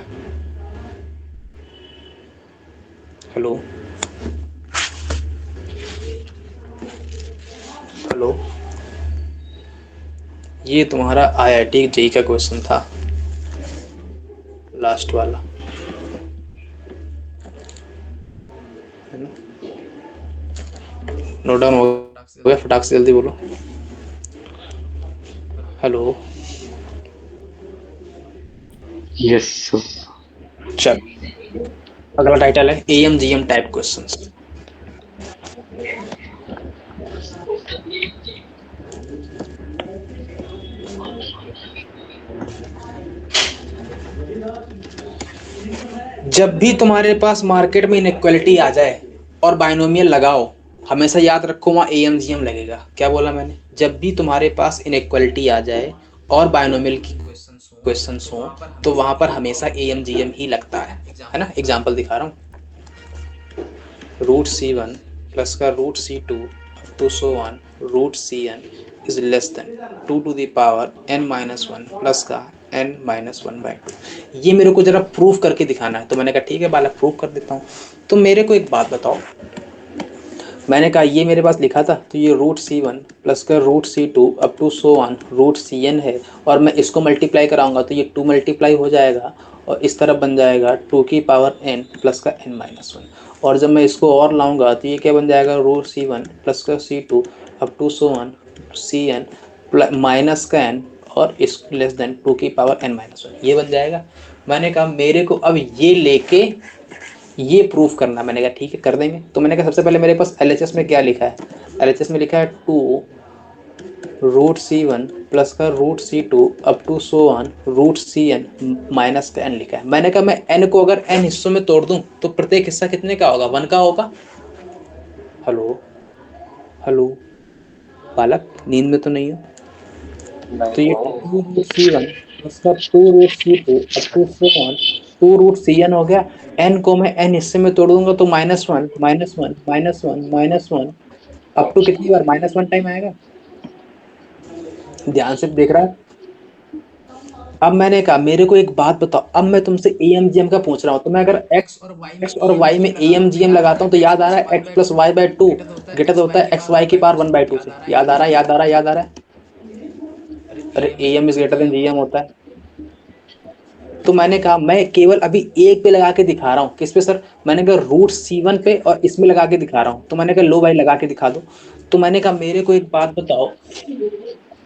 हेलो हेलो, ये तुम्हारा IIT जेई का क्वेश्चन था, लास्ट वाला, है ना? नोट डाउन हो गया? फटाक से जल्दी बोलो। Hello, yes. चल अगला टाइटल है AMGM टाइप क्वेश्चंस। जब भी तुम्हारे पास मार्केट में इनइक्वालिटी आ जाए और बाइनोमियल लगाओ, हमेशा याद रखो वहाँ AMGM लगेगा। क्या बोला मैंने? जब भी तुम्हारे पास इनइक्वालिटी आ जाए और बाइनोमियल की क्वेश्चंस हो तो वहां पर हमेशा AMGM ही लगता है ना? एग्जांपल दिखा रहा हूँ। रूट C1 प्लस का root C2 to so on root CN is less than 2 to the power n-1 plus का n-1/2। ये मेरे को जरा प्रूफ करके दिखाना है। तो मैंने कहा ठीक है बालक, प्रूफ कर देता हूँ। तो मेरे को एक बात बताओ, मैंने कहा ये मेरे पास लिखा था तो ये रूट C1 प्लस का root C2 up to so on root CN है, और मैं इसको मल्टीप्लाई कराऊंगा तो ये 2 मल्टीप्लाई हो जाएगा और इस तरफ बन जाएगा 2 की पावर n प्लस का n-1। और जब मैं इसको और लाऊंगा तो ये क्या बन जाएगा? रूट C1 प्लस का C2 up to so on CN minus का n और इस लेस देन 2 की पावर n-1, ये बन जाएगा। मैंने कहा मेरे को अब ये लेके ये प्रूफ करना। मैंने कहा ठीक है कर देंगे। तो मैंने कहा सबसे पहले मेरे पास LHS में क्या लिखा है? LHS में लिखा है 2 रूट C1 प्लस का root C2 up to so on root CN minus का n लिखा है। मैंने कहा मैं n को अगर n हिस्सों में तोड़ दूं तो प्रत्येक हिस्सा कितने का होगा? 1 का होगा। हेलो हेलो बालक, नींद में तो नहीं हो? तो ये 2 रूट C1 प्लस का 2 root C2 up to so on 2 root CN हो गया। n को मैं n हिस्से में तोड़ दूंगा तो -1 अप टू कितनी बार? -1 टाइम आएगा। ध्यान से देख रहा है? अब मैंने कहा मेरे को एक बात बताओ, अब मैं तुमसे AMGM का पूछ रहा हूँ, तो मैं अगर x और y में AMGM लगाता हूँ तो याद आ रहा है x plus y by two greater होता है XY की पावर 1/2 से। याद आ रहा है? याद आ रहा है? याद आ रहा है? अरे AM is greater than GM होता है। तो मैंने कहा मैं केवल अभी एक पे लगा के दिखा रहा हूँ। किस पे सर? मैंने कहा रूट C1 पे और इसमें लगा के दिखा रहा हूँ। तो मैंने कहा लो भाई लगा के दिखा दो। तो मैंने कहा मेरे को एक बात बताओ,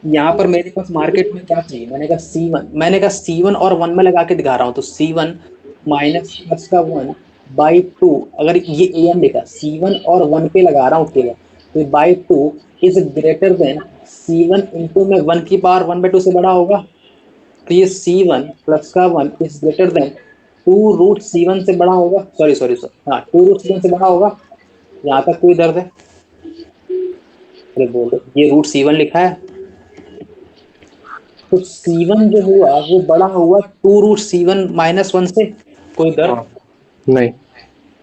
यहाँ पर मेरे पास मार्केट में क्या चाहिए? मैंने कहा C1, मैंने कहा C1 और 1 में लगा के दिखा रहा हूँ। तो C1 माइनस प्लस का 1/2, अगर ये AM लिखा C1 और 1 पे लगा रहा हूँ केवल, तो by 2 is greater than C1 into में 1 की पावर 1/2 से बड़ा होगा। तो ये C1 प्लस का 1 is greater than 2 root C1 से बड़ा होगा। सॉरी हाँ 2 रूट C1 से बड़ा होगा। यहाँ तक कोई दर्द है? अरे बोलो, ये रूट C1 लिखा है तो C1 जो हुआ वो बड़ा हुआ 2 रूट C1 -1 से। कोई दर्द? नहीं।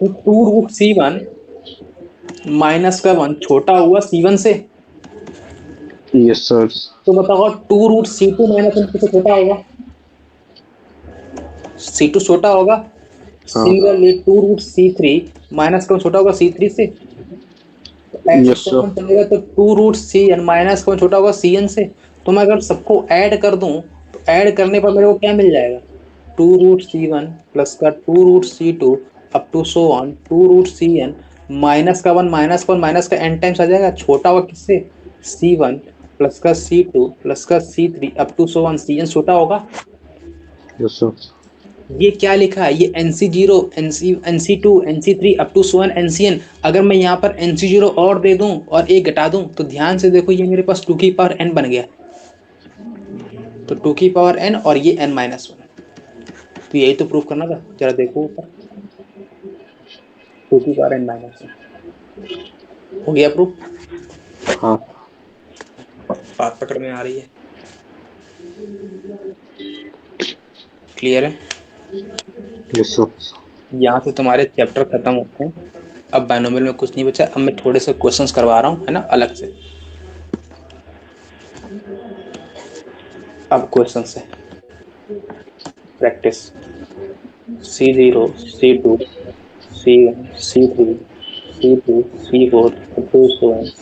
तो 2 रूट C1 माइनस का 1 छोटा हुआ C1 से। Yes sir. तो बताओ 2 रूट C2 -1 से छोटा होगा? C2 छोटा होगा। सिमिलरली 2 रूट C3 माइनस का 1 छोटा होगा C3 से। तो ऐसे यस सर। चलेगा तो 2 रूट CN माइनस का 1 छोटा होगा CN से। तो मैं अगर सबको ऐड कर दूं तो ऐड करने पर मेरे को क्या मिल जाएगा? 2 रूट C1 प्लस का 2 root C2 up to so on 2 root CN minus का 1 माइनस का n टाइम्स आ जाएगा। छोटा हुआ किससे? C1 प्लस का C2 प्लस का C3 up to so on Cn छोटा होगा। Yes sir. ये क्या लिखा है, ये NC0 NC2 NC3 up to so on NCn। अगर मैं यहाँ पर NC0 और दे दूं और एक घटा दूं तो ध्यान से देखो ये मेरे पास 2 की पावर n बन गया। तो 2 की पावर n और ये n-1, तो यही तो प्रूफ करना था। जरा देखो ऊपर 2 की पावर n-1 हो गया प्रूफ। हाँ बात पकड़ में आ रही है, क्लियर है। Yes sir. यहाँ से तुम्हारे चैप्टर खत्म होते हैं। अब बायनोमियल में कुछ नहीं बचा। अब मैं थोड़े से क्वेश्चंस करवा रहा हूँ, है ना, अलग से। अब क्वेश्चन से practice. C0 C2 C1 C3 C2 C4 2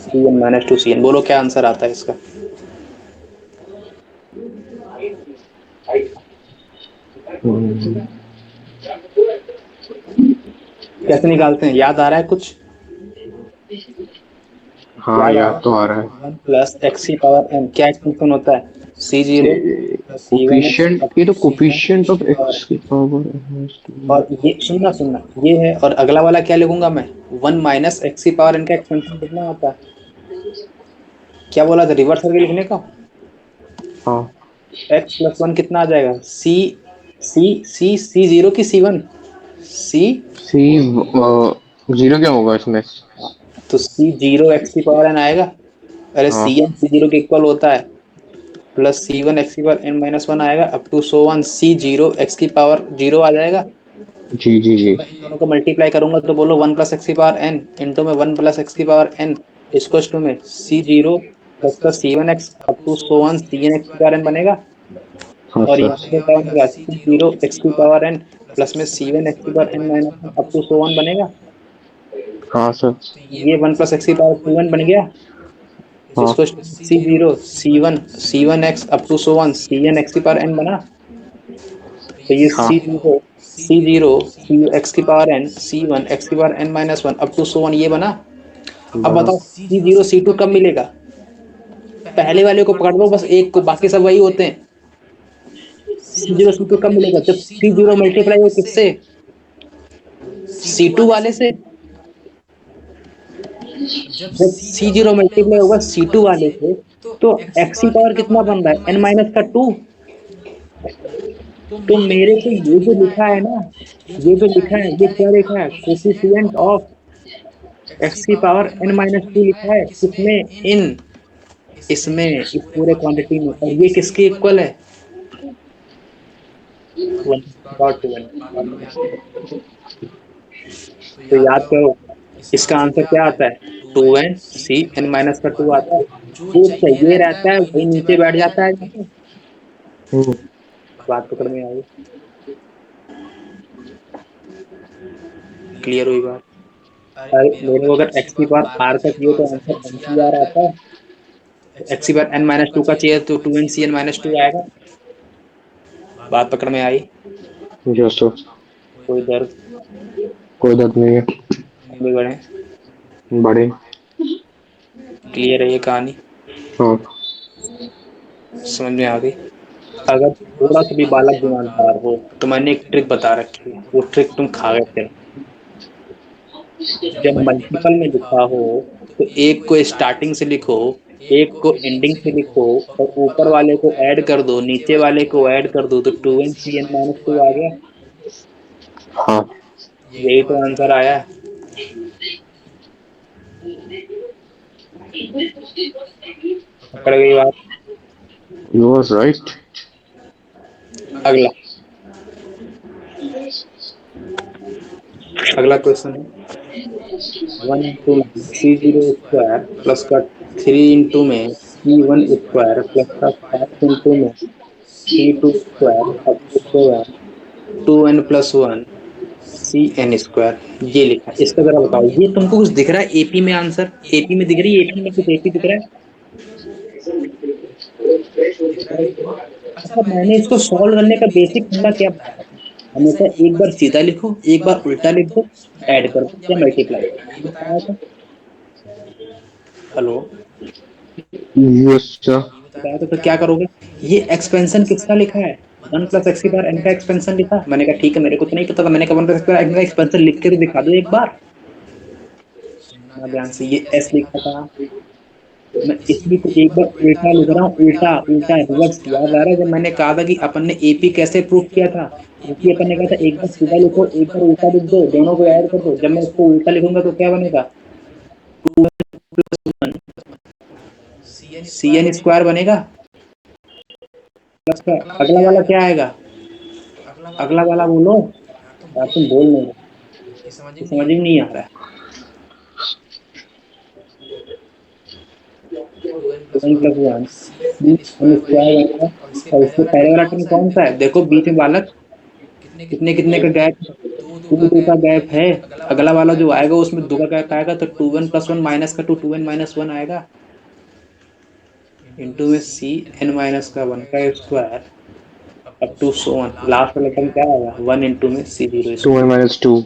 Cn-2 Cn। बोलो क्या आंसर आता है इसका। कैसे निकालते हैं, याद आ रहा है कुछ? हाँ याद तो आ रहा है। 1 प्लस एक्स की पावर n क्या एक्सटेंशन होता है? C0 कोफिशिएंट, ये तो कोफिशिएंट ऑफ और एक्स की पावर। ये सुनना ये है। और अगला वाला क्या लिखूंगा मैं? 1 माइनस एक्स की पावर n का एक्सटेंशन कितना होता है? क्या बोला था रिवर्स करके लिखने का? हाँ x प्लस 1 कितना आ जाएगा? C0 की C1 C। सी, जीरो क्या होगा इसमें? तो C0 एक्स की पावर n आएगा। अरे हाँ Cn C0 के इक्वल होता है, प्लस C1 एक्स की पावर n-1 आएगा up to so on C0 x की पावर 0 आ जाएगा। जी जी जी। मैं इन दोनों को मल्टीप्लाई करूंगा तो बोलो 1 प्लस एक्स की पावर n इंटू में 1 प्लस एक्स की पावर n इसको टू में C0 प्लस का C1 x up to so on Cn x की पावर n बनेगा। हाँ और सर। यहाँ पे क्या बनेगा? C0 एक्स की पावर n प्लस में C1 एक्स की power n-1 up to so on बनेगा। हाँ सर। ये 1 प्लस एक्स की पावर 2n बन गया। हाँ इसको C0 C1 x up to so on Cn x की पावर n बना। तो ये हाँ C0 C एक्स की पावर n C1 एक्स की power n-1 up to so on ये बना। अब बना। बताओ C0 C2 कब मिलेगा? पहले वाले को पकड़ लो बस, एक को, बाकी सब वही होते हैं। C0 C2 कब मिलेगा? जब C0 मल्टीप्लाई हो किससे? C2 वाले से। जब C0 मल्टीप्लाई होगा C2 वाले से तो एक्स की पावर कितना बन रहा है? n-2। तो मेरे को ये जो लिखा है ना, ये जो लिखा है ये क्या लिखा है? कोफिशिएंट ऑफ एक्स की पावर n-2 लिखा है किसमें? इन इसमें, इस पूरे क्वांटिटी में। और ये किसके इक्वल है? 1/2n। तो याद करो इसका आंसर क्या आता है? 2n Cn-2 आता है। जो चाहिए रहता है वही नीचे बैठ जाता है जाके। बात पकड़ में आई, क्लियर हुई बात? अरे मेरे को अगर x की पावर r का चाहिए तो आंसर NCR आता है। x की पावर n-2 का चाहिए तो 2n Cn-2 आएगा। बात पकड़ में आई? Yes sir. कोई दर्द? कोई दर्द नहीं है। आगे बढ़े, बड़े। क्लियर है ये कहानी? हाँ समझ में आ गई? अगर थोड़ा सा भी बालक दिमागदार हो तो मैंने एक ट्रिक बता रखी है, वो ट्रिक तुम खा गए थे। जब मल्टीपल में लिखा हो तो एक को स्टार्टिंग से लिखो, एक को एंडिंग से लिखो, और ऊपर वाले को ऐड कर दो, नीचे वाले को ऐड कर दो, तो 2n Cn-2 आ गया। हाँ। यही तो आंसर आया है। पकड़ गई बात? You are right. अगला अगला क्वेश्चन है 1 इंटू में C0 स्क्वायर प्लस का 3 इंटू में C1 स्क्वायर प्लस का 5 इंटू में C2 स्क्वायर अब तो 2n प्लस 1 Cn स्क्वायर ये लिखा है। इसका जरा बताओ, ये तुमको कुछ दिख रहा है एपी में? आंसर एपी में दिख रही है? एपी में कुछ एपी दिख रहा है? अच्छा, मैंने इसको सॉल्व करने का बेसिक फंडा क्या बताया था? हमेशा एक बार सीधा लिखो, एक बार उल्टा लिख दो, ऐड कर दो या मल्टीप्लाई कर दो, ये बताया था। Hello, yes sir. बताया तो फिर क्या करोगे? ये एक्सपेंशन किसका लिखा है? 1 + x² n का एक्सपेंशन लिखा है। मैंने कहा ठीक है, मेरे को तो नहीं पता था। मैंने कहा 1 + x² n का एक्सपेंशन लिख के तो दिखा दो एक बार। ना ध्यान से, ये s लिखा था। मैं इसलिए तो एक बार उल्टा लिख रहा हूँ, उल्टा उल्टा रिवर्स। याद आ रहा है जब मैंने कहा था कि अपन ने एपी कैसे प्रूफ किया था? एपी अपन ने कहा था एक बार सीधा लिखो, एक बार उल्टा लिख दो, दोनों को ऐड कर दो। जब मैं इसको उल्टा लिखूंगा तो क्या बनेगा? cn² बनेगा। प्लस का अगला वाला क्या आएगा? अगला वाला बोलो यार, तुम बोल नहीं रहे, ये समझ में नहीं आ रहा है। 2n + 1 cn² बनेगा। और इससे पहले वाला टर्म कौन सा है? देखो बीच में बालक कितने कितने का गैप है? 2 का गैप है। अगला वाला जो आएगा उसमें 2 का गैप आएगा, तो 2n + 1 माइनस का 2 2n - 1 आएगा। इंटू में cn - 1 का square up to so on. Last वाला टर्म क्या आएगा? 1 इंटू में c0 2n स्क्वायर। - 2।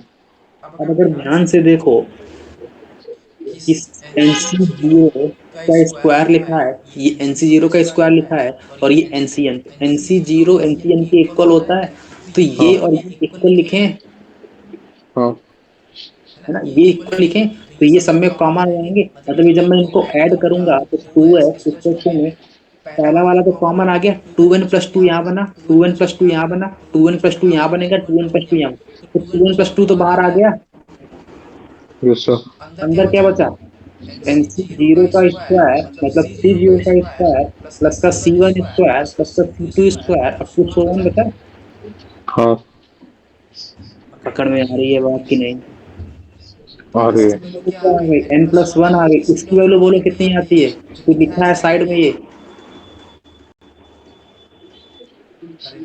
अब अगर ध्यान से देखो, इस NC0 का स्क्वायर लिखा है, ये NC0 का स्क्वायर लिखा है, और ये NCN। NC0 NCN के इक्वल होता है, तो हाँ ये और ये इक्वल लिखें, हाँ है ना? ये इक्वल लिखें तो ये सब में कॉमन आ जाएंगे। मतलब ये जब मैं इनको ऐड करूंगा तो 2x इसको 2 में, पहला वाला तो कॉमन आ गया। 2n + 2 यहाँ बना, 2n + 2 यहाँ बना, 2n + 2 यहाँ बनेगा, 2n + 2 यहाँ, तो 2n + 2 तो बाहर आ गया। Yes sir. अंदर क्या बचा? NC0 का स्क्वायर मतलब C0 का स्क्वायर प्लस का C1 स्क्वायर प्लस का C2 square up to so on बचा। हाँ पकड़ में आ रही है बात कि नहीं? अरे इसकी वैल्यू क्या आ गई? n + 1 आ गई। इसकी वैल्यू बोलो कितनी आती है? तो लिखा है साइड में ये।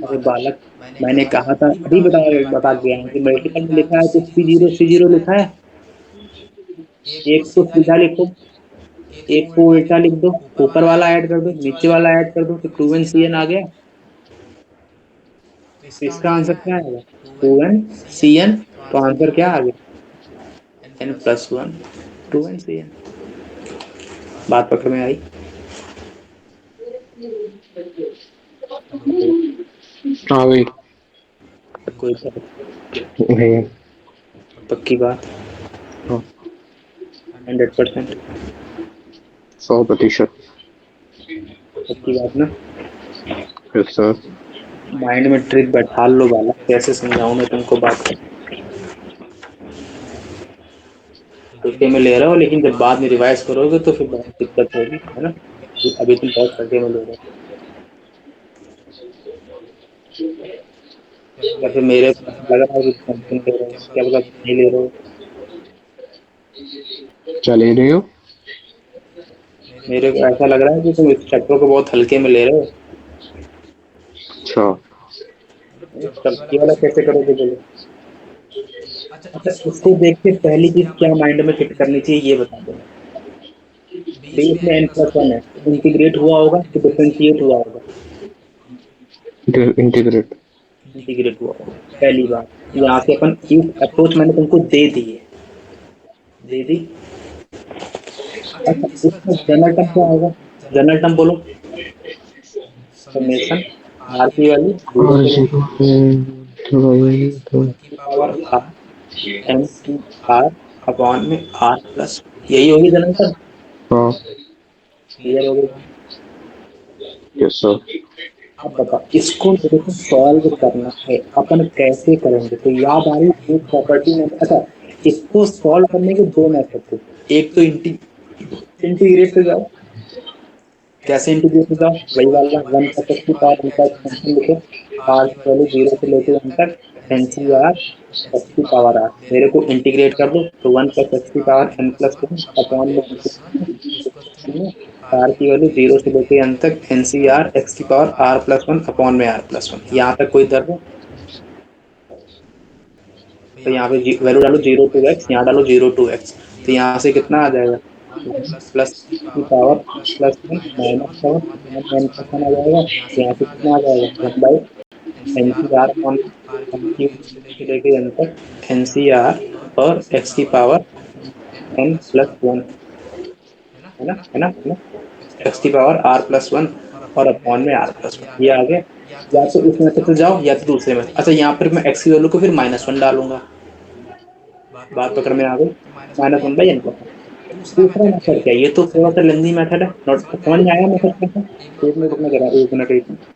अरे बालक, मैंने कहा था अभी बता गया हूँ कि मल्टीपल में लिखा है तो C0 लिखा है। एक को सीधा लिखो, एक को उल्टा लिख दो, ऊपर वाला ऐड कर दो, नीचे वाला ऐड कर दो, तो 2n Cn आ गया। तो इसका आंसर क्या आएगा? 2n Cn। तो आंसर क्या आ गया? n + 1 2n Cn। बात पकड़ में आई? हाँ भाई। कोई बात, नहीं। पक्की बात, हाँ 100% 100%। पक्की बात ना? Yes sir. माइंड में ट्रिक बैठा लो बालक, कैसे समझाऊं मैं तुमको बात। हल्के में ले रहे हो, लेकिन जब बाद में रिवाइज करोगे तो फिर बहुत दिक्कत होगी, है ना? अभी तुम बहुत हल्के में ले रहे हो। या फिर मेरे को ऐसा लग रहा है कि तुम ले रहे हो, क्या पता तुम नहीं ले रहे हो। क्या ले रहे हो? मेरे को ऐसा लग रहा है कि तुम इस चैप्टर को बहुत हल्के में ले रहे हो। अच्छा। तब ये वाला कैसे करोगे बोलो? अच्छा, इसको देख के पहली चीज क्या माइंड में फिट करनी चाहिए ये बता दो। बेस में n + 1 है, इंटीग्रेट हुआ होगा कि डिफरेंशिएट हुआ होगा? इंटीग्रेट। इंटीग्रेट हुआ होगा। पहली बात, यहाँ से अपन एक अप्रोच मैंने तुमको दे दी है, दे दी। अच्छा, इसका जनरल टर्म क्या होगा? जनरल टर्म बोलो। समेशन आर की वैल्यू 0 और से जीरो पे तो पावर आर एन की आर अपॉन में आर प्लस, यही होगी जनरल टर्म। हाँ क्लियर हो गई? Yes sir. अब बताओ, इसको मेरे को सॉल्व करना है, अपन कैसे करेंगे? तो याद आ रही एक प्रॉपर्टी में। अच्छा, इसको सॉल्व करने के दो मेथड थे। एक तो इंटीग्रेट से जाओ। कैसे इंटीग्रेट से जाओ? वही वाला 1 + x उनका एक्सपेंशन लिखो। आर की वैल्यू 0 से लेके 1 तक एन सी आर x⁻r। मेरे को इंटीग्रेट कर दो तो 1 + x⁻n+1 अपॉन में आर की वैल्यू 0 से लेके n तक N C R x⁻r+1 upon में r+1। यहाँ तक कोई दर्द है? तो यहाँ पे वैल्यू डालो 0 to x, यहाँ डालो 0 to x, तो यहाँ से कितना आ जाएगा? प्लस की पावर +1 -7 n+1 आ जाएगा। तो यहाँ से कितना आ जाएगा? 1/NCR अपॉन से लेके n तक NCR और x⁻n+1, है ना? है ना? है ना? एक्स की पावर आर प्लस वन और अपॉन में आर प्लस वन, ये आ गया। या तो इस मेथड से जाओ या तो दूसरे में। अच्छा, यहाँ पर मैं एक्स की वैल्यू को फिर -1 डालूंगा, बात पकड़ में आ गई, -1/n प्लस वन। दूसरा मेथड क्या है, ये तो थोड़ा सा लेंदी मेथड है, नोट समझ में आया मेथड कैसा? एक मिनट रुकना जरा, एक मिनट एक minute.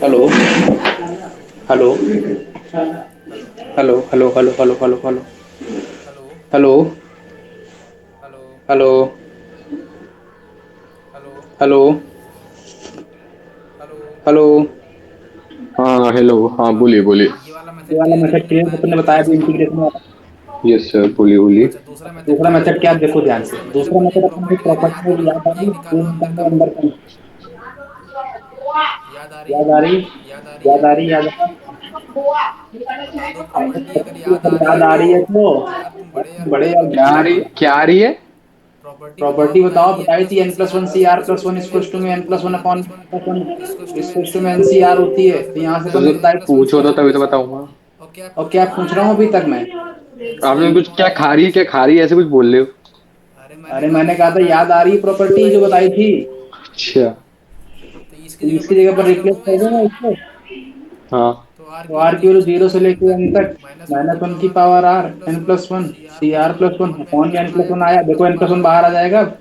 Hello hello. Hello hello hello hello hello hello hello hello hello hello hello hello hello. Hello. हाँ हेलो, हाँ हाँ, बोलिए बोलिए। ये वाला ये मेथड वाला क्लियर है, मेथड तुमने क्लियर बताया तुमने भी बताया भी इंटीग्रेशन वाला। इंटीग्रेशन वाला। यस सर, बोलिए बोलिए। अच्छा, दूसरा मेथड दूसरा क्या है मेथड देखो। क्या है? देखो ध्यान से। दूसरा मेथड दूसरा अपन एक मेथड अपन एक प्रॉपर्टी लेके याद प्रॉपर्टी कर में लो, याद आ ये रही, निकाल लो अंदर का। अंदर का याद आ रही याद आ है? रही, याद आ रही याद है? आ रही, याद आ बता दो प्रॉपर्टी अगर रही। याद आ रही याद है आ तो। रही है तो यार तुम बड़े यार बड़े बुद्धू यार लगते क्या हो आ यार। रही, क्या आ रही है? प्रॉपर्टी बताओ, प्रॉपर्टी बताई बताओ, थी एन बताई प्लस थी one n c plus r one c plus one r equals plus to one में एन इक्वल टू प्लस में वन एन प्लस वन होती है, upon plus one equals to में एन इक्वल टू सी में r N C होती are है। होती तो है। यहाँ से तो पता यहाँ से चलता है पता अरे मुझे चलता एन है। प्लस वन पूछो सी तो आर तभी तो प्लस वन। बताऊंगा। और क्या और पूछ क्या रहे हो? पूछ रहा हूँ अभी तक मैं? एन सी आपने आर कुछ अपॉन क्या एन खा रही है, प्लस। क्या खा रही है, ऐसे कुछ बोल रहे हो? अरे मैंने अरे कहा था मैंने कहा याद था आ रही है याद आ रही है प्रॉपर्टी जो प्रॉपर्टी बताई जो थी। बताई थी। अच्छा। तो इसकी तो जगह इसकी पर जगह पर रिप्लेस कर रिप्लेस दूं मैं कर दूंगा इसको। इसको। हाँ तो आर तो की वैल्यू आर की जीरो वैल्यू से जीरो से लेके एन लेके तक एन तक माइनस माइनस वन वन की की power power r r n plus n one plus one c r c plus r one plus one upon में एन अपॉन में प्लस एन वन प्लस आया, one देखो आया। N plus देखो one n plus बाहर one आ बाहर आ जाएगा। जाएगा।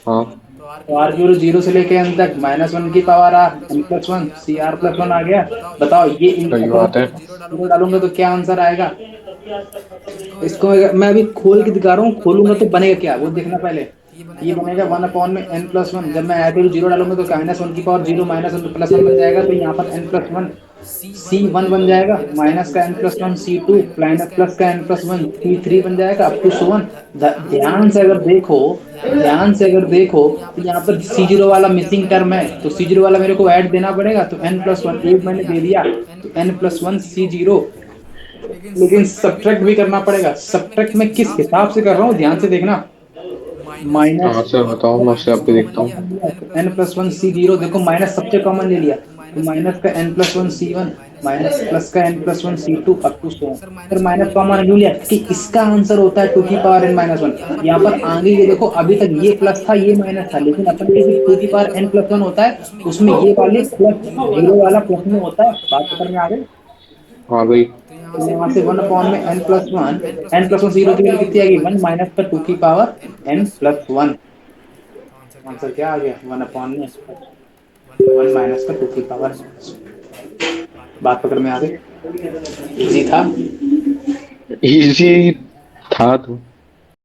हाँ तो आर की तो वैल्यू आर की जीरो वैल्यू से जीरो लेके से एन लेके तक एन तक माइनस वन माइनस की वन की power r power n r plus n one plus one c c r r plus plus one one आ गया। बताओ ये बताओ ये क्वेश्चन सही में इंटीग्रल बात है। अगर जीरो जीरो डालूंगा तो डालूंगा क्या तो क्या आंसर आंसर आएगा? आएगा? इसको अगर इसको मैं मैं अभी अभी खोल के दोबारा दिखा रहा हूँ, खोलूंगा तो खोलूंगा तो बनेगा क्या, बनेगा वो क्या वो देखना देखना पहले। पहले। तो ये ये बनेगा वन बनेगा वन अपॉन में अपॉन एन में प्लस एन वन। प्लस जब वन। मैं जब आई मैं वैल्यू ऐप जीरो जीरो डालूंगा तो डालूंगा तो माइनस माइनस वन वन की zero power zero minus one minus plus one one plus बन वन बन जाएगा जाएगा। तो तो एन यहाँ पर plus n one plus one c one c बन वन बन जाएगा जाएगा माइनस का एन माइनस का plus n one plus one c two minus plus का एन प्लस का plus n one plus c one three c बन three जाएगा। बन जाएगा अप टू सो वन। ध्यान से ध्यान अगर से अगर देखो, देखो, ध्यान से ध्यान अगर से अगर देखो देखो तो यहाँ तो पर यहाँ सी पर जीरो सी वाला जीरो वाला मिसिंग टर्म मिसिंग है, टर्म है। तो सी तो जीरो सी वाले जीरो मेरे वाला को मेरे ऐड को देना ऐड देना पड़ेगा। पड़ेगा। तो n n plus plus one one मैंने एक दे मैंने दिया, दे दिया। एन तो plus n one plus one c c zero. Zero. लेकिन लेकिन सब्ट्रैक्ट भी सब्ट्रैक्ट करना भी करना पड़ेगा। पड़ेगा। सब्ट्रैक्ट में सब्ट्रैक्ट किस में किस हिसाब से कर हिसाब रहा से हूँ कर रहा ध्यान हूँ? से ध्यान देखना। से देखना। माइनस माइनस हाँ सर और बताओ, मैं उससे माइनस आपको कॉमन देखता लिया हूँ। तो n plus n one plus c one zero, c देखो जीरो। देखो माइनस सबसे माइनस सबसे कॉमन ले कॉमन लिया ले लिया। तो तो माइनस का माइनस एन का plus n one plus one c c one minus minus n plus का plus n one plus c one two c up to two up so two one. So. Sir फिर minus common minus ले common लिया क्यों तो लिया? कि इसका इसका आंसर होता आंसर है टू होता है की टू पावर की n power minus n one. Minus one. यहाँ पर यहाँ आगे पर देखो, आगे ये देखो, देखो अभी ये तक प्लस ये था प्लस ये था ये माइनस था, माइनस था, लेकिन अपन लेकिन ने जो अपन ने टू की इसे टू पावर की n power plus n one plus होता वन है होता है। उसमें उसमें ये ये वाला वाले प्लस प्लस जीरो वाला जीरो प्लस वाला वन प्लस होता में है। होता है। बात समझ बात में आ पकड़ रही में है? आ गई। हाँ भाई। तो यहाँ तो से यहाँ वन से वन अपॉन में अपॉन में n plus one n plus one n plus zero one की जीरो वैल्यू की क्या वैल्यू आ गई? कितनी आ वन गई? वन माइनस का माइनस टू का की टू की power power n n plus one. Plus one. तो आंसर क्या आ आंसर गया? क्या आ गया? वन एन अपॉन में plus one. One one minus का टू माइनस का की टू की power n power. Plus one. बात पकड़ बात में आ पकड़ गई? में आ गई। इजी था ना? इजी था। इजी था तो